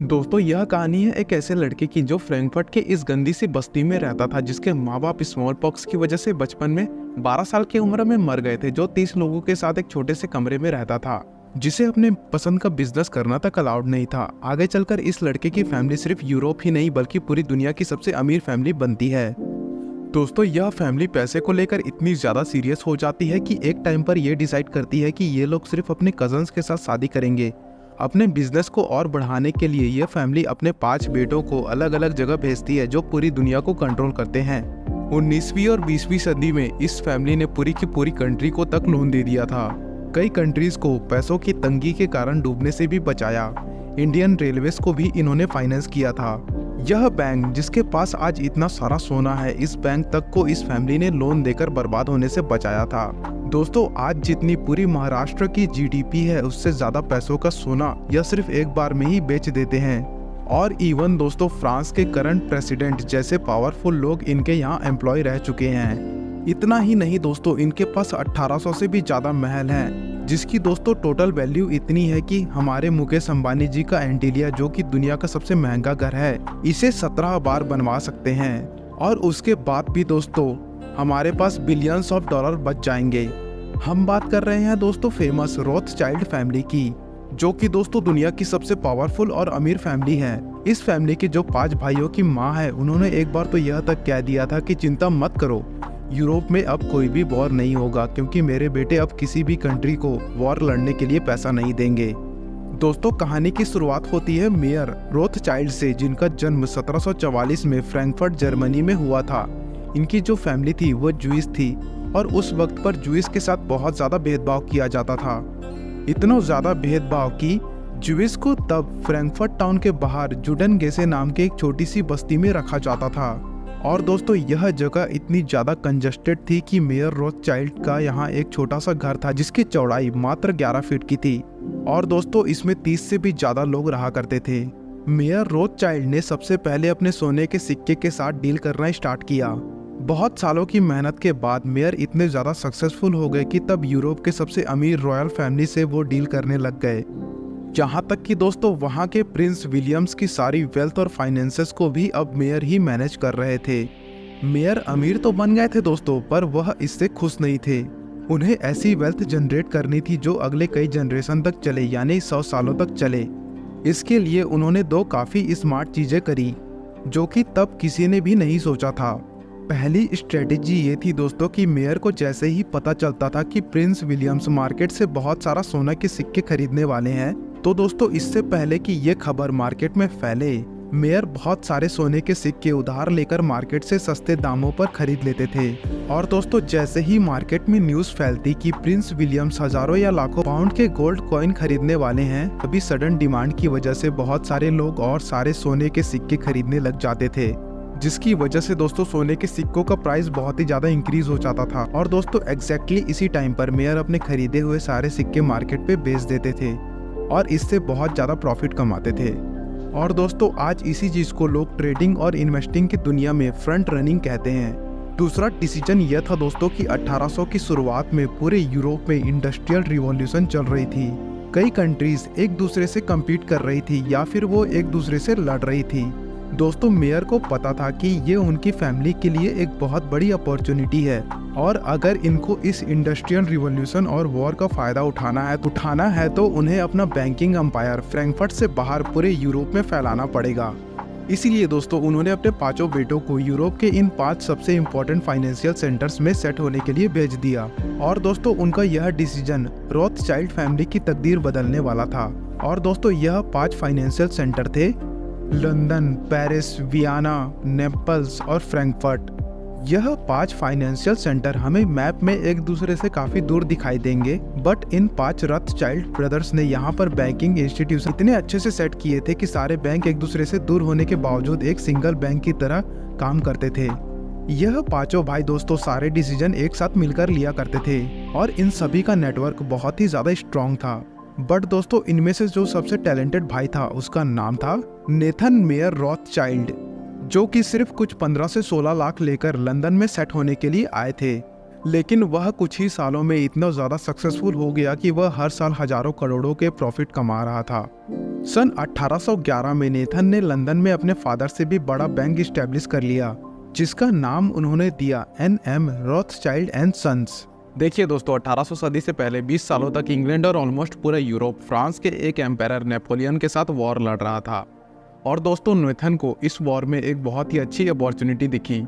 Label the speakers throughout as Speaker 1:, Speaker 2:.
Speaker 1: दोस्तों यह कहानी है एक ऐसे लड़के की जो फ्रैंकफर्ट के इस गंदी सी बस्ती में रहता था, जिसके माँ बाप स्मॉल पॉक्स की वजह से बचपन में 12 साल की उम्र में मर गए थे, जो 30 लोगों के साथ एक छोटे से कमरे में रहता था, जिसे अपने पसंद का बिजनेस करना तक अलाउड नहीं था। आगे चलकर इस लड़के की फैमिली सिर्फ यूरोप ही नहीं बल्कि पूरी दुनिया की सबसे अमीर फैमिली बनती है। दोस्तों यह फैमिली पैसे को लेकर इतनी ज्यादा सीरियस हो जाती है कि एक टाइम पर यह डिसाइड करती है कि ये लोग सिर्फ अपने कजन्स के साथ शादी करेंगे। अपने बिजनेस को और बढ़ाने के लिए यह फैमिली अपने 5 बेटों को अलग अलग जगह भेजती है, जो पूरी दुनिया को कंट्रोल करते हैं। 19वीं और 20वीं सदी में इस फैमिली ने पूरी की पूरी कंट्री को तक लोन दे दिया था। कई कंट्रीज को पैसों की तंगी के कारण डूबने से भी बचाया। इंडियन रेलवेज को भी इन्होंने फाइनेंस किया था। यह बैंक जिसके पास आज इतना सारा सोना है, इस बैंक तक को इस फैमिली ने लोन देकर बर्बाद होने से बचाया था। दोस्तों आज जितनी पूरी महाराष्ट्र की जीडीपी है, उससे ज्यादा पैसों का सोना यह सिर्फ एक बार में ही बेच देते हैं। और इवन दोस्तों फ्रांस के करंट प्रेसिडेंट जैसे पावरफुल लोग इनके यहाँ एम्प्लॉय रह चुके हैं। इतना ही नहीं दोस्तों, इनके पास 1800 से भी ज्यादा महल हैं, जिसकी दोस्तों टोटल वैल्यू इतनी है कि हमारे मुकेश अंबानी जी का एंटीलिया, जो कि दुनिया का सबसे महंगा घर है, इसे 17 बार बनवा सकते हैं। और उसके बाद भी दोस्तों हमारे पास बिलियंस ऑफ डॉलर बच जाएंगे। हम बात कर रहे हैं दोस्तों फेमस रोथस्चाइल्ड फैमिली की, जो कि दोस्तों दुनिया की सबसे पावरफुल और अमीर फैमिली है। इस फैमिली के जो 5 भाइयों की माँ है, उन्होंने एक बार तो यह तक कह दिया था कि चिंता मत करो, यूरोप में अब कोई भी वॉर नहीं होगा, क्योंकि मेरे बेटे अब किसी भी कंट्री को वॉर लड़ने के लिए पैसा नहीं देंगे। दोस्तों कहानी की शुरुआत होती है मेयर रोथचाइल्ड से, जिनका जन्म 1744 में फ्रैंकफर्ट जर्मनी में हुआ था। इनकी जो फैमिली थी वो जूइश थी, और उस वक्त पर जूइश के साथ बहुत ज़्यादा भेदभाव किया जाता था। इतना ज़्यादा भेदभाव कि जूइश को तब फ्रैंकफर्ट टाउन के बाहर जुडेनगेसे नाम के एक छोटी सी बस्ती में रखा जाता था। और दोस्तों यह जगह इतनी ज़्यादा कंजस्टेड थी कि मेयर रोथचाइल्ड का यहाँ एक छोटा सा घर था, जिसकी चौड़ाई मात्र 11 फीट की थी। और दोस्तों इसमें 30 से भी ज़्यादा लोग रहा करते थे। मेयर रोथचाइल्ड ने सबसे पहले अपने सोने के सिक्के के साथ डील करना स्टार्ट किया। बहुत सालों की मेहनत के बाद मेयर इतने ज़्यादा सक्सेसफुल हो गए कि तब यूरोप के सबसे अमीर रॉयल फैमिली से वो डील करने लग गए। यहाँ तक कि दोस्तों वहाँ के प्रिंस विलियम्स की सारी वेल्थ और फाइनेंसेस को भी अब मेयर ही मैनेज कर रहे थे। मेयर अमीर तो बन गए थे दोस्तों, पर वह इससे खुश नहीं थे। उन्हें ऐसी वेल्थ जनरेट करनी थी जो अगले कई जनरेशन तक चले, यानी 100 सालों तक चले। इसके लिए उन्होंने 2 काफ़ी स्मार्ट चीज़ें करी, जो कि तब किसी ने भी नहीं सोचा था। पहली स्ट्रेटेजी ये थी दोस्तों कि मेयर को जैसे ही पता चलता था कि प्रिंस विलियम्स मार्केट से बहुत सारा सोना के सिक्के खरीदने वाले हैं, तो दोस्तों इससे पहले कि ये खबर मार्केट में फैले, मेयर बहुत सारे सोने के सिक्के उधार लेकर मार्केट से सस्ते दामों पर खरीद लेते थे। और दोस्तों जैसे ही मार्केट में न्यूज़ फैलती कि प्रिंस विलियम्स हजारों या लाखों पाउंड के गोल्ड कॉइन खरीदने वाले हैं, तभी सडन डिमांड की वजह से बहुत सारे लोग और सारे सोने के सिक्के खरीदने लग जाते थे, जिसकी वजह से दोस्तों सोने के सिक्कों का प्राइस बहुत ही ज़्यादा इंक्रीज हो जाता था। और दोस्तों एग्जैक्टली इसी टाइम पर मेयर अपने खरीदे हुए सारे सिक्के मार्केट पे बेच देते थे और इससे बहुत ज़्यादा प्रॉफिट कमाते थे। और दोस्तों आज इसी चीज़ को लोग ट्रेडिंग और इन्वेस्टिंग की दुनिया में फ्रंट रनिंग कहते हैं। दूसरा डिसीजन यह था दोस्तों कि 1800 की शुरुआत में पूरे यूरोप में इंडस्ट्रियल रिवॉल्यूशन चल रही थी। कई कंट्रीज एक दूसरे से कम्पीट कर रही थी या फिर वो एक दूसरे से लड़ रही थी। दोस्तों मेयर को पता था कि ये उनकी फैमिली के लिए एक बहुत बड़ी अपॉर्चुनिटी है, और अगर इनको इस इंडस्ट्रियल रिवॉल्यूशन और वॉर का फायदा उठाना है तो उन्हें अपना बैंकिंग एम्पायर फ्रैंकफर्ट से बाहर पूरे यूरोप में फैलाना पड़ेगा। इसीलिए दोस्तों उन्होंने अपने 5 बेटों को यूरोप के इन 5 सबसे इम्पोर्टेंट फाइनेंशियल सेंटर्स में सेट होने के लिए भेज दिया। और दोस्तों उनका यह डिसीजन रोथचाइल्ड फैमिली की तकदीर बदलने वाला था। और दोस्तों यह 5 फाइनेंशियल सेंटर थे लंदन, पेरिस, वियना, नेपल्स और फ्रैंकफर्ट। यह 5 फाइनेंशियल सेंटर हमें मैप में एक दूसरे से काफी दूर दिखाई देंगे, बट इन 5 रोथचाइल्ड ब्रदर्स ने यहाँ पर बैंकिंग इंस्टीट्यूशन इतने अच्छे से सेट किए थे कि सारे बैंक एक दूसरे से दूर होने के बावजूद एक सिंगल बैंक की तरह काम करते थे। यह 5 भाई दोस्तों सारे डिसीजन एक साथ मिलकर लिया करते थे, और इन सभी का नेटवर्क बहुत ही ज्यादा स्ट्रॉन्ग था। बट दोस्तों इनमें से जो सबसे टैलेंटेड भाई था उसका नाम था नेथन मेयर रोथचाइल्ड, जो कि सिर्फ कुछ 15 से 16 लाख लेकर लंदन में सेट होने के लिए आए थे। लेकिन वह कुछ ही सालों में इतना ज़्यादा सक्सेसफुल हो गया कि वह हर साल हजारों करोड़ों के प्रॉफिट कमा रहा था। सन 1811 में नेथन ने लंदन में अपने फादर से भी बड़ा बैंक इस्टेब्लिश कर लिया, जिसका नाम उन्होंने दिया NM रॉथस्चाइल्ड एंड सन्स। देखिए दोस्तों, 1800 सदी से पहले 20 सालों तक इंग्लैंड और ऑलमोस्ट पूरा यूरोप फ्रांस के एक एम्पायर नेपोलियन के साथ वॉर लड़ रहा था। और दोस्तों नेथन को इस वॉर में एक बहुत ही अच्छी अपॉर्चुनिटी दिखी।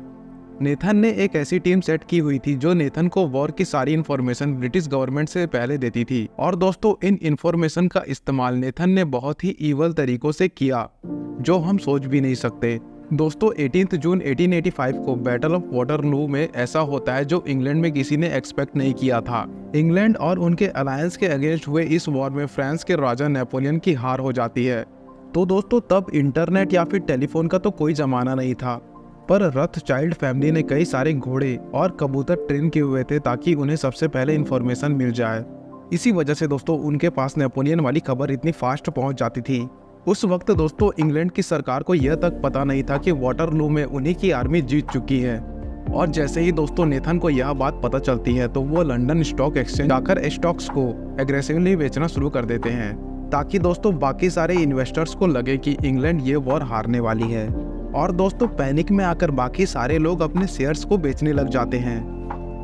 Speaker 1: नेथन ने एक ऐसी टीम सेट की हुई थी जो नेथन को वॉर की सारी इन्फॉर्मेशन ब्रिटिश गवर्नमेंट से पहले देती थी। और दोस्तों इन इन्फॉर्मेशन का इस्तेमाल नेथन ने बहुत ही ईवल तरीकों से किया, जो हम सोच भी नहीं सकते। दोस्तों 18 जून 1885 को बैटल ऑफ वाटरलू में ऐसा होता है जो इंग्लैंड में किसी ने एक्सपेक्ट नहीं किया था। इंग्लैंड और उनके अलायंस के अगेंस्ट हुए इस वॉर में फ्रांस के राजा नेपोलियन की हार हो जाती है। तो दोस्तों तब इंटरनेट या फिर टेलीफोन का तो कोई जमाना नहीं था, पर रॉथस्चाइल्ड फैमिली ने कई सारे घोड़े और कबूतर ट्रेन किए हुए थे ताकि उन्हें सबसे पहले इन्फॉर्मेशन मिल जाए। इसी वजह से दोस्तों उनके पास नेपोलियन वाली खबर इतनी फास्ट पहुंच जाती थी। उस वक्त दोस्तों इंग्लैंड की सरकार को यह तक पता नहीं था कि वाटरलू में उन्हीं की आर्मी जीत चुकी है। और जैसे ही दोस्तों नेथन को यह बात पता चलती है तो वो लंदन स्टॉक एक्सचेंज जाकर स्टॉक्स को एग्रेसिवली बेचना शुरू कर देते हैं, ताकि दोस्तों बाकी सारे इन्वेस्टर्स को लगे कि इंग्लैंड ये वॉर हारने वाली है। और दोस्तों पैनिक में आकर बाकी सारे लोग अपने शेयर्स को बेचने लग जाते हैं।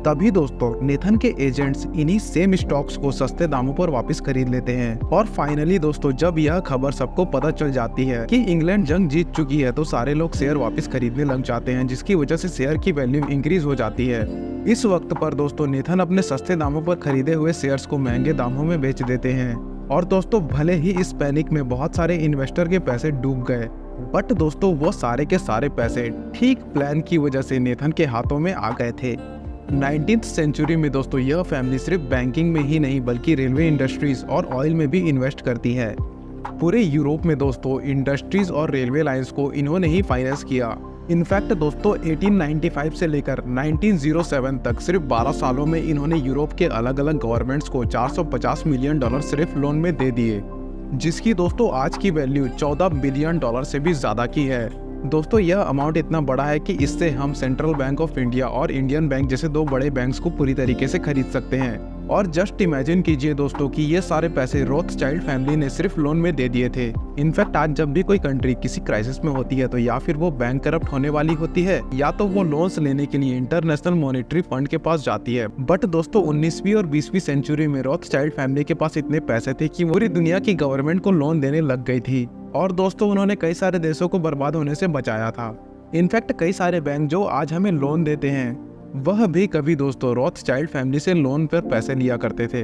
Speaker 1: तभी दोस्तों नेथन के एजेंट्स इन्हीं सेम स्टॉक्स को सस्ते दामों पर वापस खरीद लेते हैं। और फाइनली दोस्तों जब यह खबर सबको पता चल जाती है कि इंग्लैंड जंग जीत चुकी है तो सारे लोग शेयर वापस खरीदने लग जाते हैं, जिसकी वजह से शेयर की वैल्यू इंक्रीज हो जाती है। इस वक्त पर दोस्तों नेथन अपने सस्ते दामों पर खरीदे हुए शेयर्स को महंगे दामों में बेच देते हैं। और दोस्तों भले ही इस पैनिक में बहुत सारे इन्वेस्टर के पैसे डूब गए, बट दोस्तों वो सारे के सारे पैसे ठीक प्लान की वजह से नेथन के हाथों में आ गए थे। 19th सेंचुरी में दोस्तों यह फैमिली सिर्फ बैंकिंग में ही नहीं बल्कि रेलवे इंडस्ट्रीज और ऑयल में भी इन्वेस्ट करती है। पूरे यूरोप में दोस्तों इंडस्ट्रीज और रेलवे लाइंस को इन्होंने ही फाइनेंस किया। इनफैक्ट दोस्तों 1895 से लेकर 1907 तक सिर्फ 12 सालों में इन्होंने यूरोप के अलग अलग गवर्नमेंट्स को $450 मिलियन सिर्फ लोन में दे दिए, जिसकी दोस्तों आज की वैल्यू $14 बिलियन से भी ज्यादा की है। दोस्तों यह अमाउंट इतना बड़ा है कि इससे हम सेंट्रल बैंक ऑफ इंडिया और इंडियन बैंक जैसे दो बड़े बैंक्स को पूरी तरीके से खरीद सकते हैं। और जस्ट इमेजिन कीजिए दोस्तों कि ये सारे पैसे रॉथस्चाइल्ड फैमिली ने सिर्फ लोन में दे दिए थे। इनफैक्ट आज जब भी कोई कंट्री किसी क्राइसिस में होती है तो या फिर वो बैंक करप्ट होने वाली होती है या तो वो लोन्स लेने के लिए इंटरनेशनल मॉनेटरी फंड के पास जाती है। बट दोस्तों 19वीं और 20वीं सेंचुरी में रॉथस्चाइल्ड फैमिली के पास इतने पैसे थे कि पूरी दुनिया की गवर्नमेंट को लोन देने लग गई थी। और दोस्तों उन्होंने कई सारे देशों को बर्बाद होने से बचाया था। इनफैक्ट कई सारे बैंक जो आज हमें लोन देते हैं वह भी कभी दोस्तों रॉथस्चाइल्ड फैमिली से लोन पर पैसे लिया करते थे।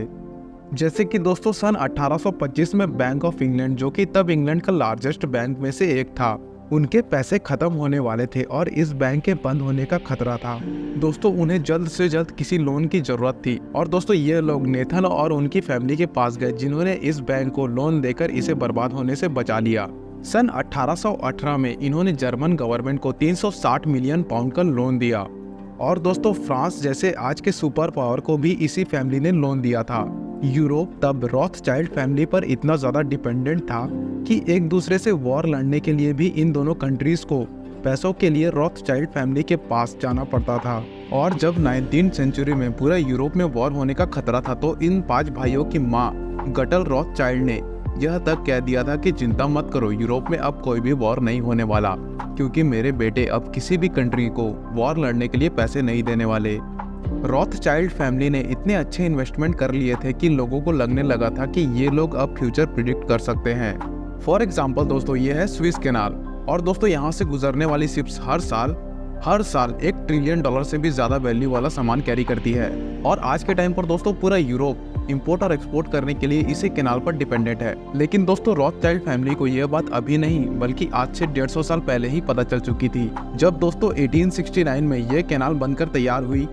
Speaker 1: जैसे कि दोस्तों सन 1825 में बैंक ऑफ इंग्लैंड, जो कि तब इंग्लैंड का लार्जेस्ट बैंक में से एक था, उनके पैसे खत्म होने वाले थे और इस बैंक के बंद होने का खतरा था। दोस्तों उन्हें जल्द से जल्द किसी लोन की जरूरत थी और दोस्तों ये लोग नेथन और उनकी फैमिली के पास गए, जिन्होंने इस बैंक को लोन देकर इसे बर्बाद होने से बचा लिया। सन 1818 में इन्होंने जर्मन गवर्नमेंट को 360 मिलियन पाउंड का लोन दिया। और दोस्तों फ्रांस जैसे आज के सुपर पावर को भी इसी फैमिली ने लोन दिया था। यूरोप तब रॉथस्चाइल्ड फैमिली पर इतना ज़्यादा डिपेंडेंट था कि एक दूसरे से वॉर लड़ने के लिए भी इन दोनों कंट्रीज़ को पैसों के लिए रॉथस्चाइल्ड फैमिली के पास जाना पड़ता था। और जब 19th सेंचुरी में पूरा यूरोप में वॉर होने का खतरा था तो इन 5 भाइयों की माँ गटल रॉथस्चाइल्ड ने यह तक कह दिया था कि चिंता मत करो, यूरोप में अब कोई भी वॉर नहीं होने वाला, क्योंकि मेरे बेटे अब किसी भी कंट्री को वॉर लड़ने के लिए पैसे नहीं देने वाले। रॉथस्चाइल्ड फैमिली ने इतने अच्छे इन्वेस्टमेंट कर लिए थे कि लोगों को लगने लगा था कि ये लोग अब फ्यूचर प्रिडिक्ट कर सकते हैं। फॉर एग्जाम्पल दोस्तों ये है स्विस कैनाल, और दोस्तों यहाँ से गुजरने वाली शिप्स हर साल $1 ट्रिलियन से भी ज्यादा वैल्यू वाला सामान कैरी करती है। और आज के टाइम पर दोस्तों पूरा यूरोप इंपोर्ट और एक्सपोर्ट करने के लिए इसी कैनाल पर डिपेंडेंट है। लेकिन दोस्तों रॉथस्चाइल्ड फैमिली को यह बात अभी नहीं बल्कि आज से 150 साल पहले ही पता चल चुकी थी। जब दोस्तों 1869 में यह कैनाल बनकर तैयार हुई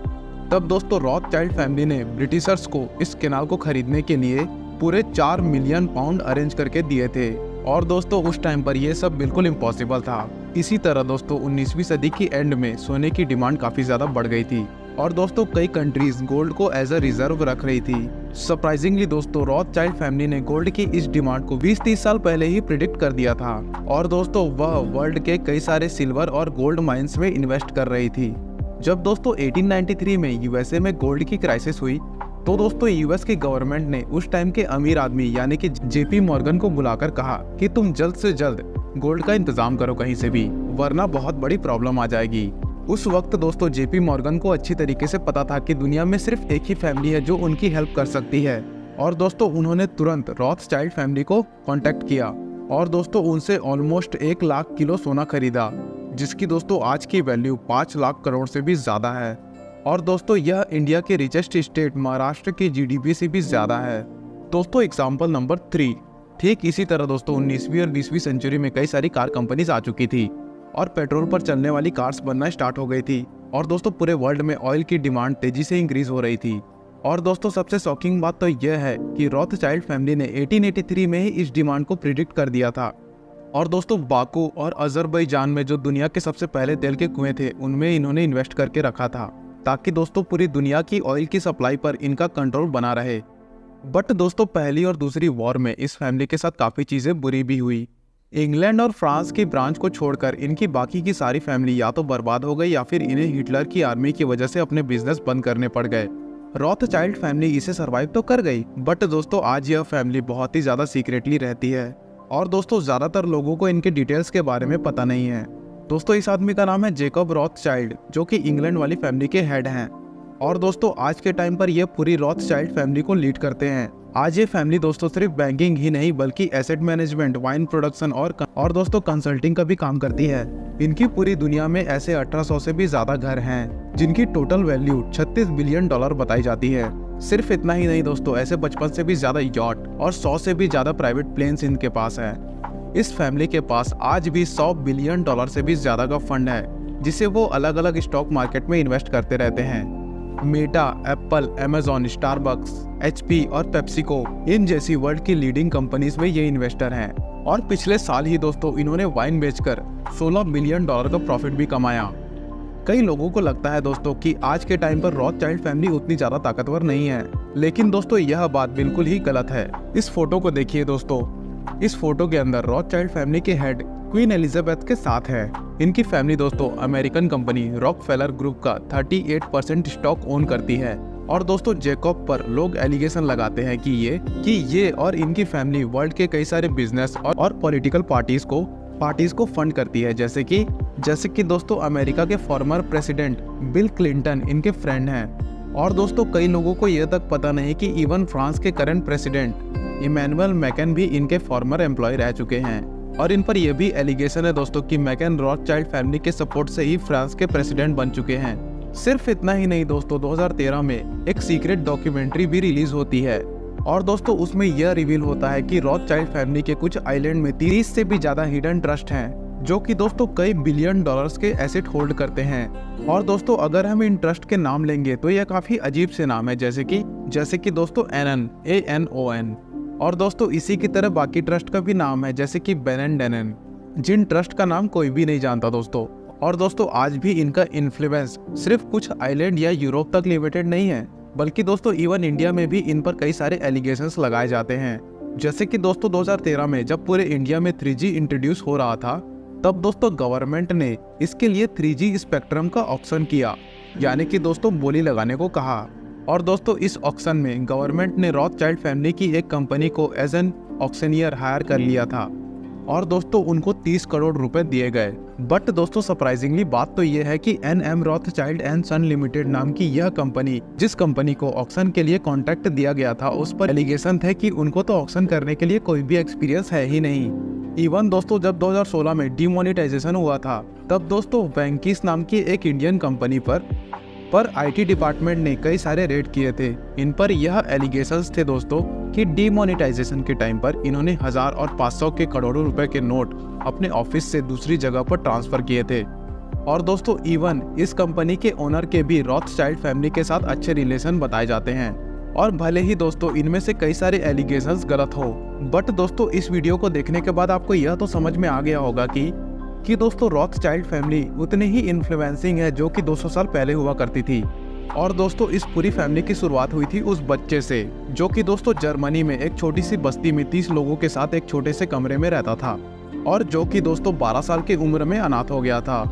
Speaker 1: तब दोस्तों रॉथस्चाइल्ड फैमिली ने ब्रिटिशर्स को इस कैनाल को खरीदने के लिए पूरे 4 मिलियन पाउंड अरेंज करके दिए थे। और दोस्तों उस टाइम पर यह सब बिल्कुल इम्पॉसिबल था। इसी तरह दोस्तों 19वीं सदी की एंड में सोने की डिमांड काफी ज्यादा बढ़ गई थी और दोस्तों कई कंट्रीज गोल्ड को एज अ रिजर्व रख रही थी। सरप्राइजिंगली दोस्तों रॉथस्चाइल्ड फैमिली ने गोल्ड की इस डिमांड को 20-30 साल पहले ही प्रिडिक्ट कर दिया था और दोस्तों वह वर्ल्ड के कई सारे सिल्वर और गोल्ड माइंस में इन्वेस्ट कर रही थी। जब दोस्तों 1893 में यूएसए में गोल्ड की क्राइसिस हुई तो दोस्तों यूएस की गवर्नमेंट ने उस टाइम के अमीर आदमी यानी कि जेपी मॉर्गन को बुलाकर कहा कि तुम जल्द से जल्द गोल्ड का इंतजाम करो कहीं से भी, वरना बहुत बड़ी प्रॉब्लम आ जाएगी। उस वक्त दोस्तों जेपी मॉर्गन को अच्छी तरीके से पता था कि दुनिया में सिर्फ एक ही फैमिली है जो उनकी हेल्प कर सकती है, और दोस्तों उन्होंने तुरंत रॉथस्चाइल्ड फैमिली को कांटेक्ट किया और दोस्तों उनसे ऑलमोस्ट 1 लाख किलो सोना खरीदा, जिसकी दोस्तों आज की वैल्यू 5 लाख करोड़ से भी ज्यादा है। और दोस्तों यह इंडिया के रिचेस्ट स्टेट महाराष्ट्र की जीडीपी से भी ज्यादा है। दोस्तों एग्जाम्पल नंबर 3, ठीक इसी तरह दोस्तों 19वीं और 20वीं सेंचुरी में कई सारी कार कंपनीज आ चुकी थी और पेट्रोल पर चलने वाली कार्स बनना स्टार्ट हो गई थी, और दोस्तों पूरे वर्ल्ड में ऑयल की डिमांड तेजी से इंक्रीज हो रही थी। और दोस्तों सबसे शॉकिंग बात तो यह है कि रॉथस्चाइल्ड फैमिली ने 1883 में ही इस डिमांड को प्रिडिक्ट कर दिया था। और दोस्तों बाकू और अजरबैजान में जो दुनिया के सबसे पहले तेल के कुएं थे उनमें इन्होंने इन्वेस्ट करके रखा था, ताकि दोस्तों पूरी दुनिया की ऑयल की सप्लाई पर इनका कंट्रोल बना रहे। बट दोस्तों पहली और दूसरी वॉर में इस फैमिली के साथ काफ़ी चीज़ें बुरी भी हुई। इंग्लैंड और फ्रांस की ब्रांच को छोड़कर इनकी बाकी की सारी फैमिली या तो बर्बाद हो गई या फिर इन्हें हिटलर की आर्मी की वजह से अपने बिजनेस बंद करने पड़ गए। रॉथस्चाइल्ड फैमिली इसे सरवाइव तो कर गई, बट दोस्तों आज यह फैमिली बहुत ही ज़्यादा सीक्रेटली रहती है, और दोस्तों ज़्यादातर लोगों को इनके डिटेल्स के बारे में पता नहीं है। दोस्तों इस आदमी का नाम है जेकब रॉथस्चाइल्ड, जो कि इंग्लैंड वाली फैमिली के हेड हैं। और दोस्तों आज के टाइम पर ये पूरी रॉथस्चाइल्ड फैमिली को लीड करते हैं। आज ये फैमिली दोस्तों सिर्फ बैंकिंग ही नहीं बल्कि एसेट मैनेजमेंट, वाइन प्रोडक्शन और दोस्तों कंसल्टिंग का भी काम करती है। इनकी पूरी दुनिया में ऐसे 1800 से भी ज्यादा घर हैं, जिनकी टोटल वैल्यू $36 बिलियन बताई जाती है। सिर्फ इतना ही नहीं दोस्तों, ऐसे 55 से भी ज्यादा यॉट और 100 से भी ज्यादा प्राइवेट प्लेन्स इनके पास है। इस फैमिली के पास आज भी $100 बिलियन से भी ज्यादा का फंड है, जिसे वो अलग अलग स्टॉक मार्केट में इन्वेस्ट करते रहते हैं। Meta, Apple, Amazon, Starbucks, HP और पेप्सिको इन जैसी वर्ल्ड की लीडिंग कंपनीज में ये इन्वेस्टर हैं। और पिछले साल ही दोस्तों इन्होंने वाइन बेचकर $16 बिलियन का प्रॉफिट भी कमाया। कई लोगों को लगता है दोस्तों कि आज के टाइम पर रॉथस्चाइल्ड फैमिली उतनी ज्यादा ताकतवर नहीं है, लेकिन दोस्तों यह बात बिल्कुल ही गलत है। इस फोटो को देखिए दोस्तों, इस फोटो के अंदर रॉथस्चाइल्ड फैमिली के हेड क्वीन एलिजाबेथ के साथ है। इनकी फैमिली दोस्तों अमेरिकन कंपनी रॉकफेलर ग्रुप का 38% स्टॉक ओन करती है। और दोस्तों जेकब पर लोग एलिगेशन लगाते हैं कि ये और इनकी फैमिली वर्ल्ड के कई सारे बिजनेस और पॉलिटिकल पार्टीज को फंड करती है, जैसे कि दोस्तों अमेरिका के फॉर्मर प्रेसिडेंट बिल क्लिंटन इनके फ्रेंड हैं। और दोस्तों कई लोगों को यह तक पता नहीं कि इवन फ्रांस के करंट प्रेसिडेंट इमैनुअल मैकन भी इनके फॉर्मर एम्प्लॉय रह चुके हैं। और इन पर यह भी एलिगेशन है दोस्तों कि मैकन रॉथस्चाइल्ड फैमिली के सपोर्ट से ही फ्रांस के प्रेसिडेंट बन चुके हैं। सिर्फ इतना ही नहीं दोस्तों, 2013 में एक सीक्रेट डॉक्यूमेंट्री भी रिलीज होती है, और दोस्तों उसमें यह रिवील होता है कि रॉथस्चाइल्ड फैमिली के कुछ आइलैंड में 30 से भी ज्यादा हिडन ट्रस्ट हैं, जो कि दोस्तों कई बिलियन डॉलर्स के एसेट होल्ड करते हैं। और दोस्तों अगर हम इन ट्रस्ट के नाम लेंगे तो यह काफी अजीब से नाम है, जैसे कि दोस्तों ANON। और दोस्तों इसी की तरह बाकी ट्रस्ट का भी नाम है, जैसे कि बेनेन, जिन ट्रस्ट का नाम कोई भी नहीं जानता दोस्तों। और दोस्तों आज भी इनका इन्फ्लुएंस सिर्फ कुछ आइलैंड या यूरोप तक लिमिटेड नहीं है, बल्कि दोस्तों इवन इंडिया में भी इन पर कई सारे एलिगेशंस लगाए जाते हैं। जैसे कि दोस्तों 2013 में जब पूरे इंडिया में 3G इंट्रोड्यूस हो रहा था, तब दोस्तों गवर्नमेंट ने इसके लिए 3G स्पेक्ट्रम का ऑक्शन किया, यानी कि दोस्तों बोली लगाने को कहा। और दोस्तों इस ऑक्शन में गवर्नमेंट ने रॉथस्चाइल्ड फैमिली की एक कंपनी को एज एन ऑक्शनियर हायर कर लिया था, और दोस्तों उनको 30 करोड़ रुपए दिए गए। बट दोस्तों सरप्राइजिंगली बात तो यह है कि NM Rothschild and son limited नाम की यह कंपनी, जिस कंपनी को ऑक्शन के लिए कॉन्ट्रैक्ट दिया गया था, उस पर एलिगेशन थे कि उनको तो ऑक्शन करने के लिए कोई भी एक्सपीरियंस है ही नहीं। इवन दोस्तों जब 2016 में डीमोनेटाइजेशन हुआ था, तब दोस्तों वेंकीस नाम की एक इंडियन कंपनी पर IT डिपार्टमेंट ने कई सारे रेड किए थे। इन पर यह एलिगेशंस थे दोस्तों कि डीमोनेटाइजेशन के टाइम पर इन्होंने 1000 और 500 के करोड़ों रुपए के नोट अपने ऑफिस से दूसरी जगह पर ट्रांसफर किए थे। और दोस्तों इवन इस कंपनी के ओनर के भी रॉथस्चाइल्ड फैमिली के साथ अच्छे रिलेशन बताए जाते हैं। और भले ही दोस्तों इनमें से कई सारे एलिगेशंस गलत हो, बट दोस्तों इस वीडियो को देखने के बाद आपको यह तो समझ में आ गया होगा कि दोस्तों रॉथस्चाइल्ड फैमिली उतनी ही इन्फ्लुएंसिंग है जो कि 200 साल पहले हुआ करती थी। और दोस्तों इस पूरी फैमिली की शुरुआत हुई थी उस बच्चे से, जो कि दोस्तों जर्मनी में एक छोटी सी बस्ती में 30 लोगों के साथ एक छोटे से कमरे में रहता था, और जो कि दोस्तों 12 साल की उम्र में अनाथ हो गया था।